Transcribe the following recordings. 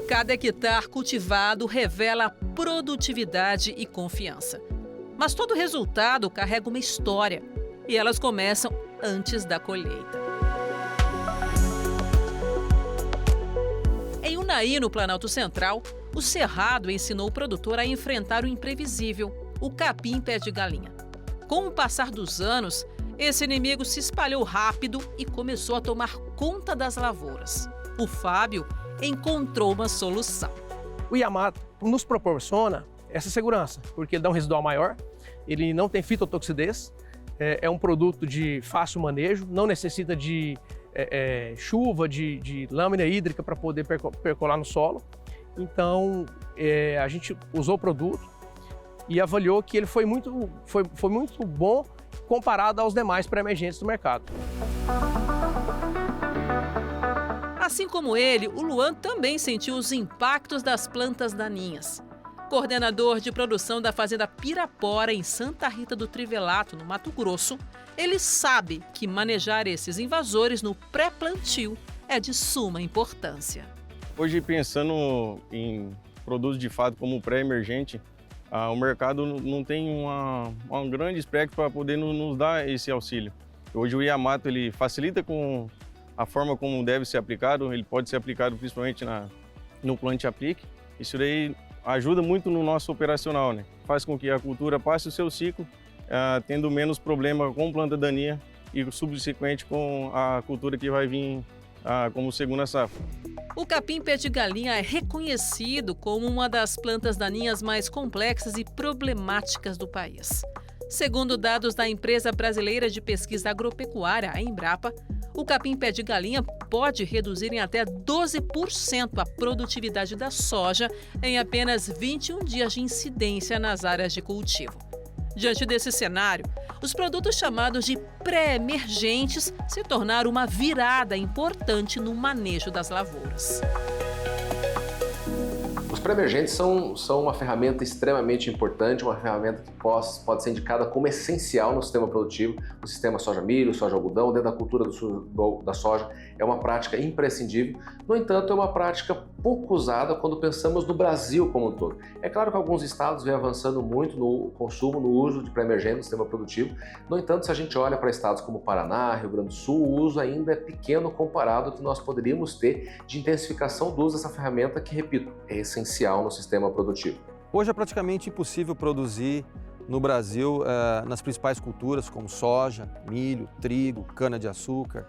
Cada hectare cultivado revela produtividade e confiança. Mas todo resultado carrega uma história e elas começam antes da colheita. Em Unai, no Planalto Central, o Cerrado ensinou o produtor a enfrentar o imprevisível, o capim pé de galinha. Com o passar dos anos, esse inimigo se espalhou rápido e começou a tomar conta das lavouras. O Fábio encontrou uma solução. O Yamato nos proporciona essa segurança, porque ele dá um residual maior, ele não tem fitotoxidez, é um produto de fácil manejo, não necessita de chuva, de lâmina hídrica para poder percolar no solo. Então, a gente usou o produto e avaliou que ele foi muito bom comparado aos demais pré-emergentes do mercado. Assim como ele, o Luan também sentiu os impactos das plantas daninhas. Coordenador de produção da fazenda Pirapora, em Santa Rita do Trivelato, no Mato Grosso, ele sabe que manejar esses invasores no pré-plantio é de suma importância. Hoje, pensando em produtos de fato como pré-emergente, o mercado não tem um grande espectro para poder nos dar esse auxílio. Hoje o Yamato ele facilita com a forma como deve ser aplicado, ele pode ser aplicado principalmente no plante-aplique. Isso daí ajuda muito no nosso operacional, né? Faz com que a cultura passe o seu ciclo, tendo menos problema com planta daninha e subsequente com a cultura que vai vir como segunda safra. O capim pé de galinha é reconhecido como uma das plantas daninhas mais complexas e problemáticas do país. Segundo dados da Empresa Brasileira de Pesquisa Agropecuária, a Embrapa, o capim pé de galinha pode reduzir em até 12% a produtividade da soja em apenas 21 dias de incidência nas áreas de cultivo. Diante desse cenário, os produtos chamados de pré-emergentes se tornaram uma virada importante no manejo das lavouras. Os pré-emergentes são uma ferramenta extremamente importante, uma ferramenta que pode ser indicada como essencial no sistema produtivo, no sistema soja-milho, soja-algodão, dentro da cultura da soja. É uma prática imprescindível. No entanto, é uma prática pouco usada quando pensamos no Brasil como um todo. É claro que alguns estados vêm avançando muito no consumo, no uso de pré-emergente no sistema produtivo. No entanto, se a gente olha para estados como Paraná, Rio Grande do Sul, o uso ainda é pequeno comparado ao que nós poderíamos ter de intensificação do uso dessa ferramenta que, repito, é essencial no sistema produtivo. Hoje é praticamente impossível produzir no Brasil nas principais culturas como soja, milho, trigo, cana-de-açúcar,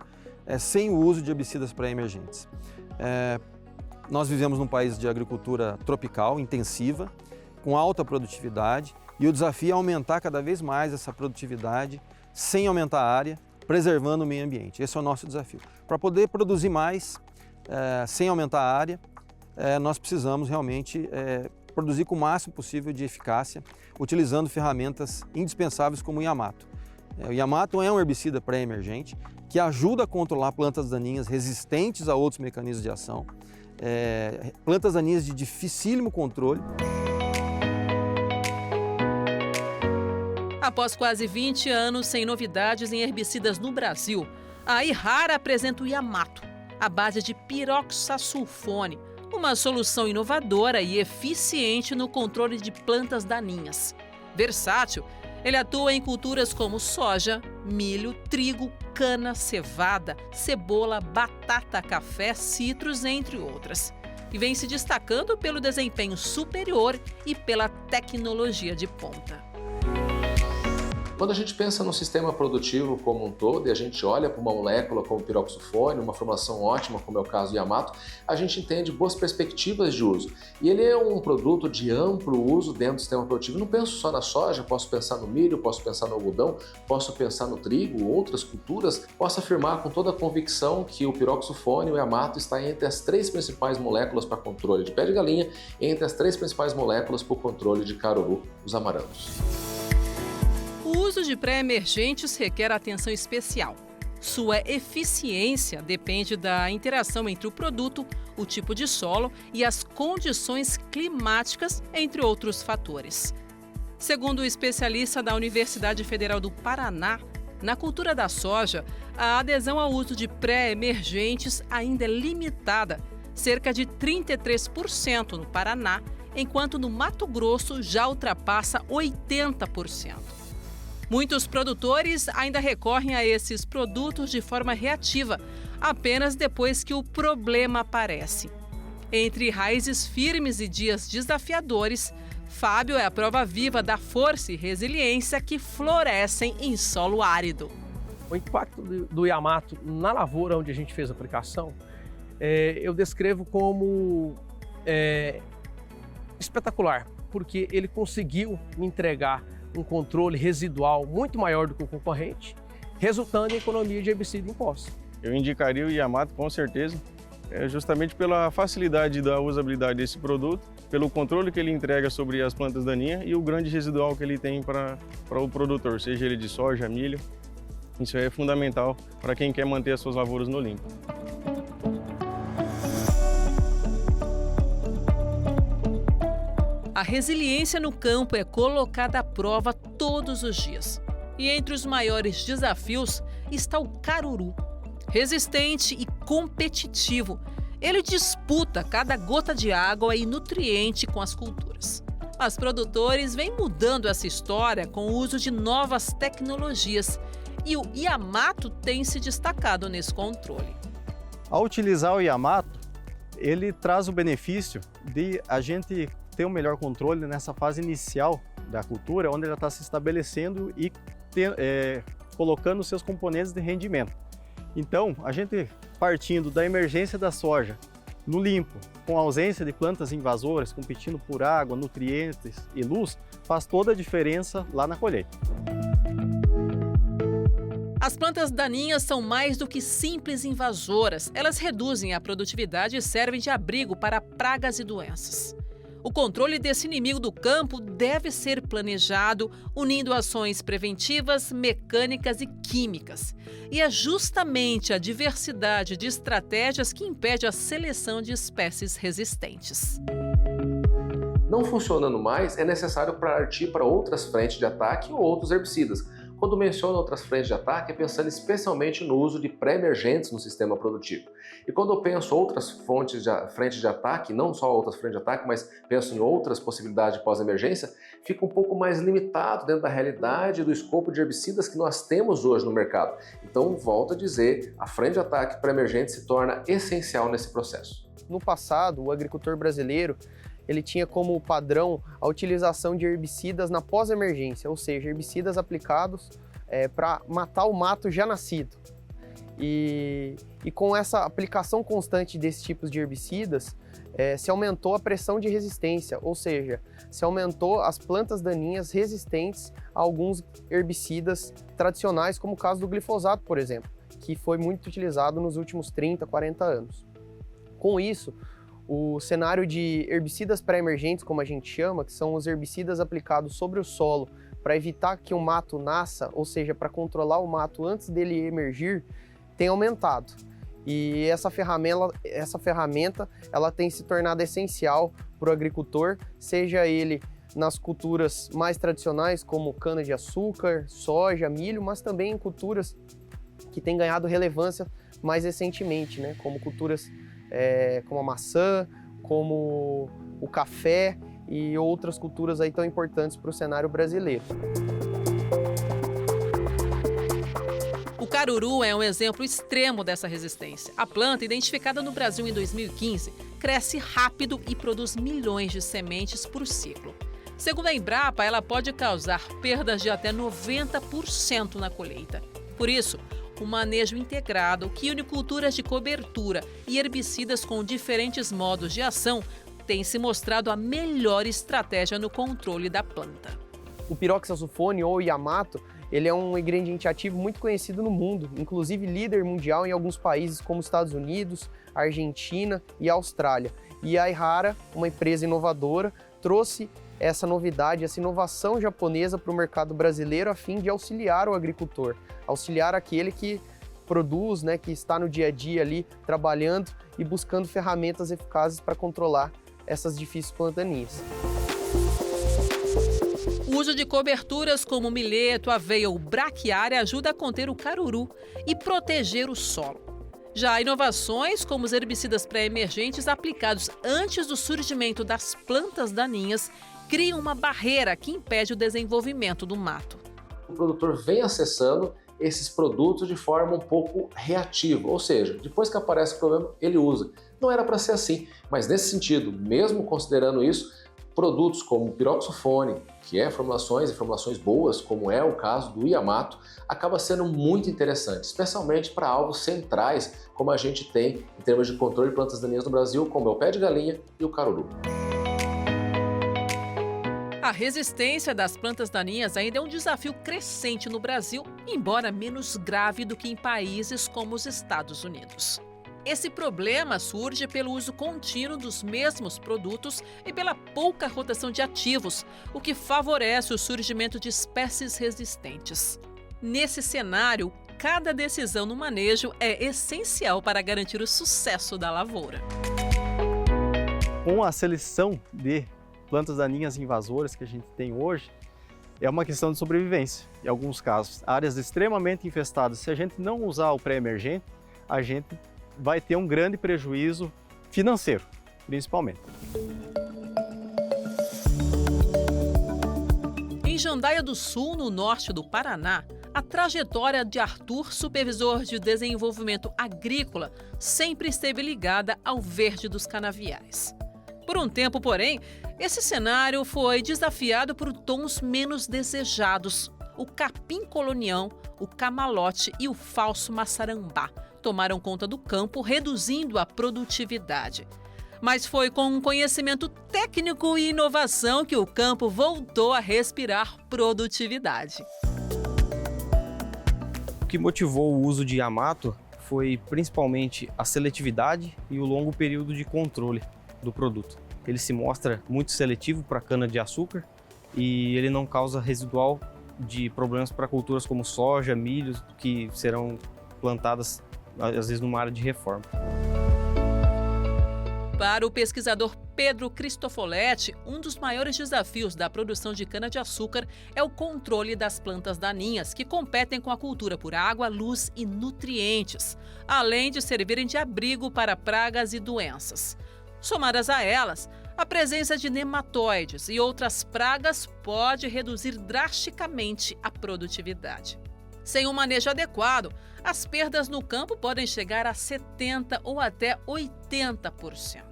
sem o uso de herbicidas pré-emergentes. Nós vivemos num país de agricultura tropical, intensiva, com alta produtividade, e o desafio é aumentar cada vez mais essa produtividade sem aumentar a área, preservando o meio ambiente. Esse é o nosso desafio. Para poder produzir mais sem aumentar a área, nós precisamos realmente produzir com o máximo possível de eficácia, utilizando ferramentas indispensáveis como o Yamato. O Yamato é um herbicida pré-emergente que ajuda a controlar plantas daninhas resistentes a outros mecanismos de ação, plantas daninhas de dificílimo controle. Após quase 20 anos sem novidades em herbicidas no Brasil, a Irrara apresenta o Yamato, à base de piroxasulfone, uma solução inovadora e eficiente no controle de plantas daninhas. Versátil, ele atua em culturas como soja, milho, trigo, cana, cevada, cebola, batata, café, citros, entre outras. E vem se destacando pelo desempenho superior e pela tecnologia de ponta. Quando a gente pensa no sistema produtivo como um todo e a gente olha para uma molécula como o piroxsulfone, uma formulação ótima como é o caso do Yamato, a gente entende boas perspectivas de uso. E ele é um produto de amplo uso dentro do sistema produtivo. Não penso só na soja, posso pensar no milho, posso pensar no algodão, posso pensar no trigo, outras culturas. Posso afirmar com toda a convicção que o piroxsulfone e o Yamato está entre as 3 principais moléculas para controle de pé de galinha e entre as 3 principais moléculas para o controle de caruru, os amarantos. O uso de pré-emergentes requer atenção especial. Sua eficiência depende da interação entre o produto, o tipo de solo e as condições climáticas, entre outros fatores. Segundo o especialista da Universidade Federal do Paraná, na cultura da soja, a adesão ao uso de pré-emergentes ainda é limitada, cerca de 33% no Paraná, enquanto no Mato Grosso já ultrapassa 80%. Muitos produtores ainda recorrem a esses produtos de forma reativa, apenas depois que o problema aparece. Entre raízes firmes e dias desafiadores, Fábio é a prova viva da força e resiliência que florescem em solo árido. O impacto do Yamato na lavoura onde a gente fez a aplicação, eu descrevo como espetacular, porque ele conseguiu me entregar um controle residual muito maior do que o concorrente, resultando em economia de herbicida em posse. Eu indicaria o Yamato com certeza, justamente pela facilidade da usabilidade desse produto, pelo controle que ele entrega sobre as plantas daninhas e o grande residual que ele tem para o produtor, seja ele de soja, milho. Isso é fundamental para quem quer manter as suas lavouras no limpo. A resiliência no campo é colocada à prova todos os dias. E entre os maiores desafios está o caruru. Resistente e competitivo, ele disputa cada gota de água e nutriente com as culturas. Mas produtores vêm mudando essa história com o uso de novas tecnologias e o Yamato tem se destacado nesse controle. Ao utilizar o Yamato, ele traz o benefício de a gente ter um melhor controle nessa fase inicial da cultura, onde ela está se estabelecendo e colocando seus componentes de rendimento. Então, a gente partindo da emergência da soja no limpo, com a ausência de plantas invasoras, competindo por água, nutrientes e luz, faz toda a diferença lá na colheita. As plantas daninhas são mais do que simples invasoras. Elas reduzem a produtividade e servem de abrigo para pragas e doenças. O controle desse inimigo do campo deve ser planejado, unindo ações preventivas, mecânicas e químicas. E é justamente a diversidade de estratégias que impede a seleção de espécies resistentes. Não funcionando mais, é necessário partir para outras frentes de ataque ou outros herbicidas. Quando menciono outras frentes de ataque, é pensando especialmente no uso de pré-emergentes no sistema produtivo. E quando eu penso outras frentes de ataque, não só outras frentes de ataque, mas penso em outras possibilidades de pós-emergência, fica um pouco mais limitado dentro da realidade do escopo de herbicidas que nós temos hoje no mercado. Então, volto a dizer, a frente de ataque pré-emergente se torna essencial nesse processo. No passado, o agricultor brasileiro ele tinha como padrão a utilização de herbicidas na pós-emergência, ou seja, herbicidas aplicados para matar o mato já nascido. E com essa aplicação constante desses tipos de herbicidas, se aumentou a pressão de resistência, ou seja, se aumentou as plantas daninhas resistentes a alguns herbicidas tradicionais, como o caso do glifosato, por exemplo, que foi muito utilizado nos últimos 30, 40 anos. Com isso, o cenário de herbicidas pré-emergentes, como a gente chama, que são os herbicidas aplicados sobre o solo para evitar que o mato nasça, ou seja, para controlar o mato antes dele emergir, tem aumentado. E essa ferramenta ela tem se tornado essencial para o agricultor, seja ele nas culturas mais tradicionais, como cana-de-açúcar, soja, milho, mas também em culturas que têm ganhado relevância mais recentemente, né? Como culturas como a maçã, como o café e outras culturas aí tão importantes para o cenário brasileiro. O caruru é um exemplo extremo dessa resistência. A planta, identificada no Brasil em 2015, cresce rápido e produz milhões de sementes por ciclo. Segundo a Embrapa, ela pode causar perdas de até 90% na colheita. Por isso, o manejo integrado, que une culturas de cobertura e herbicidas com diferentes modos de ação, tem se mostrado a melhor estratégia no controle da planta. O piroxazufone ou Yamato, ele é um ingrediente ativo muito conhecido no mundo, inclusive líder mundial em alguns países como Estados Unidos, Argentina e Austrália. E a Ihara, uma empresa inovadora, trouxe essa novidade, essa inovação japonesa para o mercado brasileiro a fim de auxiliar o agricultor, auxiliar aquele que produz, né, que está no dia a dia ali trabalhando e buscando ferramentas eficazes para controlar essas difíceis plantas daninhas. O uso de coberturas como milheto, aveia ou braquiária ajuda a conter o caruru e proteger o solo. Já inovações como os herbicidas pré-emergentes aplicados antes do surgimento das plantas daninhas criam uma barreira que impede o desenvolvimento do mato. O produtor vem acessando esses produtos de forma um pouco reativa, ou seja, depois que aparece o problema, ele usa. Não era para ser assim, mas nesse sentido, mesmo considerando isso, produtos como o piroxofone, que é formulações e formulações boas, como é o caso do Yamato, acaba sendo muito interessante, especialmente para alvos centrais, como a gente tem em termos de controle de plantas daninhas no Brasil, como é o pé de galinha e o caruru. A resistência das plantas daninhas ainda é um desafio crescente no Brasil, embora menos grave do que em países como os Estados Unidos. Esse problema surge pelo uso contínuo dos mesmos produtos e pela pouca rotação de ativos, o que favorece o surgimento de espécies resistentes. Nesse cenário, cada decisão no manejo é essencial para garantir o sucesso da lavoura. Com a seleção de plantas daninhas invasoras que a gente tem hoje, é uma questão de sobrevivência. Em alguns casos, áreas extremamente infestadas, se a gente não usar o pré-emergente, a gente vai ter um grande prejuízo financeiro, principalmente. Em Jandaia do Sul, no norte do Paraná, a trajetória de Arthur, supervisor de desenvolvimento agrícola, sempre esteve ligada ao verde dos canaviais. Por um tempo, porém, esse cenário foi desafiado por tons menos desejados. O capim colonião, o camalote e o falso maçarambá tomaram conta do campo, reduzindo a produtividade. Mas foi com um conhecimento técnico e inovação que o campo voltou a respirar produtividade. O que motivou o uso de Yamato foi principalmente a seletividade e o longo período de controle do produto. Ele se mostra muito seletivo para cana-de-açúcar e ele não causa residual de problemas para culturas como soja, milho, que serão plantadas às vezes numa área de reforma. Para o pesquisador Pedro Cristofoletti, um dos maiores desafios da produção de cana-de-açúcar é o controle das plantas daninhas, que competem com a cultura por água, luz e nutrientes, além de servirem de abrigo para pragas e doenças. Somadas a elas, a presença de nematóides e outras pragas pode reduzir drasticamente a produtividade. Sem um manejo adequado, as perdas no campo podem chegar a 70% ou até 80%.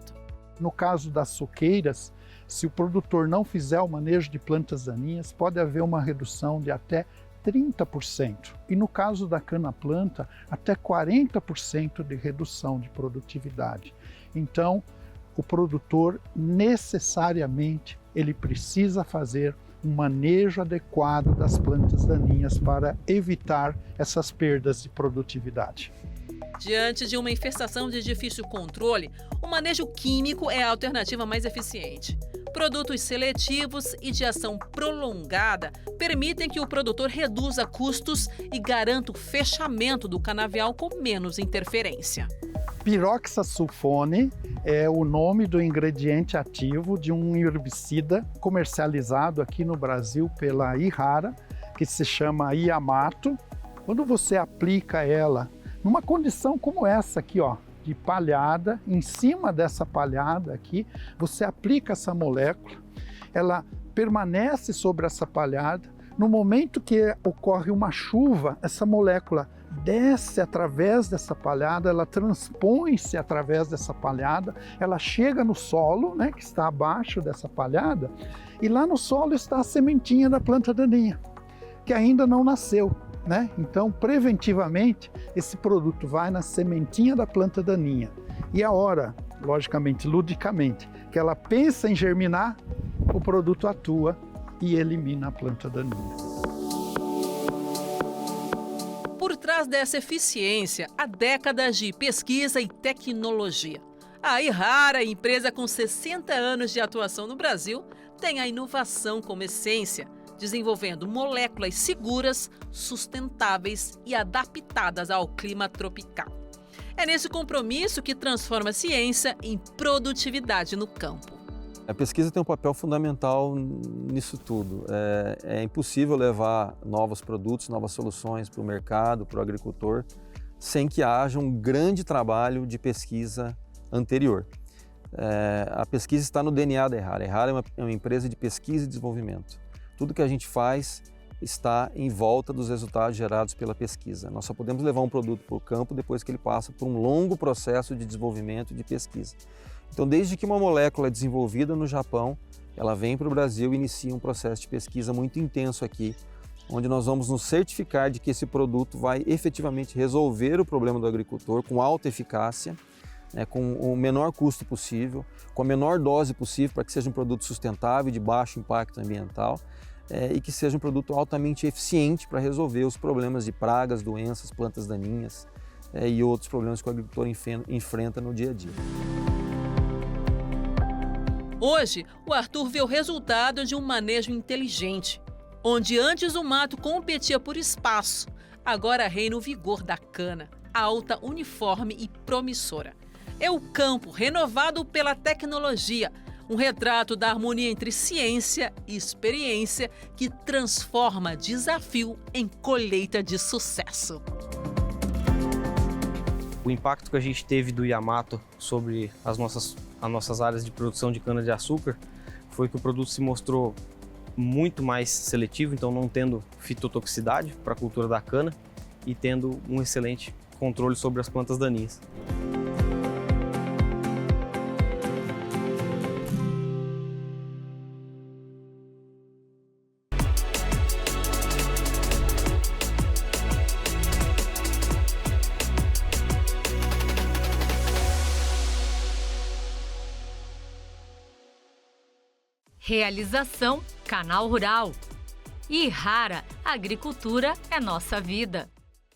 No caso das suqueiras, se o produtor não fizer o manejo de plantas daninhas, pode haver uma redução de até 30%. E no caso da cana-planta, até 40% de redução de produtividade. Então, o produtor necessariamente ele precisa fazer um manejo adequado das plantas daninhas para evitar essas perdas de produtividade. Diante de uma infestação de difícil controle, o manejo químico é a alternativa mais eficiente. Produtos seletivos e de ação prolongada permitem que o produtor reduza custos e garanta o fechamento do canavial com menos interferência. Piroxasulfone é o nome do ingrediente ativo de um herbicida comercializado aqui no Brasil pela Ihara, que se chama Yamato. Quando você aplica ela numa condição como essa aqui, ó, de palhada, em cima dessa palhada aqui, você aplica essa molécula, ela permanece sobre essa palhada. No momento que ocorre uma chuva, essa molécula desce através dessa palhada, ela transpõe-se através dessa palhada, ela chega no solo, né, que está abaixo dessa palhada, e lá no solo está a sementinha da planta daninha, que ainda não nasceu, né? Então, preventivamente, esse produto vai na sementinha da planta daninha. E a hora, logicamente, ludicamente, que ela pensa em germinar, o produto atua e elimina a planta daninha. Por trás dessa eficiência, há décadas de pesquisa e tecnologia. A Ihara, empresa com 60 anos de atuação no Brasil, tem a inovação como essência, desenvolvendo moléculas seguras, sustentáveis e adaptadas ao clima tropical. É nesse compromisso que transforma a ciência em produtividade no campo. A pesquisa tem um papel fundamental nisso tudo. É impossível levar novos produtos, novas soluções para o mercado, para o agricultor, sem que haja um grande trabalho de pesquisa anterior. A pesquisa está no DNA da Errara. A Errara é uma empresa de pesquisa e desenvolvimento. Tudo que a gente faz está em volta dos resultados gerados pela pesquisa. Nós só podemos levar um produto para o campo depois que ele passa por um longo processo de desenvolvimento e de pesquisa. Então, desde que uma molécula é desenvolvida no Japão, ela vem para o Brasil e inicia um processo de pesquisa muito intenso aqui, onde nós vamos nos certificar de que esse produto vai efetivamente resolver o problema do agricultor com alta eficácia, com o menor custo possível, com a menor dose possível para que seja um produto sustentável, de baixo impacto ambiental e que seja um produto altamente eficiente para resolver os problemas de pragas, doenças, plantas daninhas e outros problemas que o agricultor enfrenta no dia a dia. Hoje, o Arthur vê o resultado de um manejo inteligente. Onde antes o mato competia por espaço, agora reina o vigor da cana, alta, uniforme e promissora. É o campo renovado pela tecnologia, um retrato da harmonia entre ciência e experiência que transforma desafio em colheita de sucesso. O impacto que a gente teve do Yamato sobre as nossas áreas de produção de cana-de-açúcar foi que o produto se mostrou muito mais seletivo, então não tendo fitotoxicidade para a cultura da cana e tendo um excelente controle sobre as plantas daninhas. Realização Canal Rural. E Errara, agricultura é nossa vida.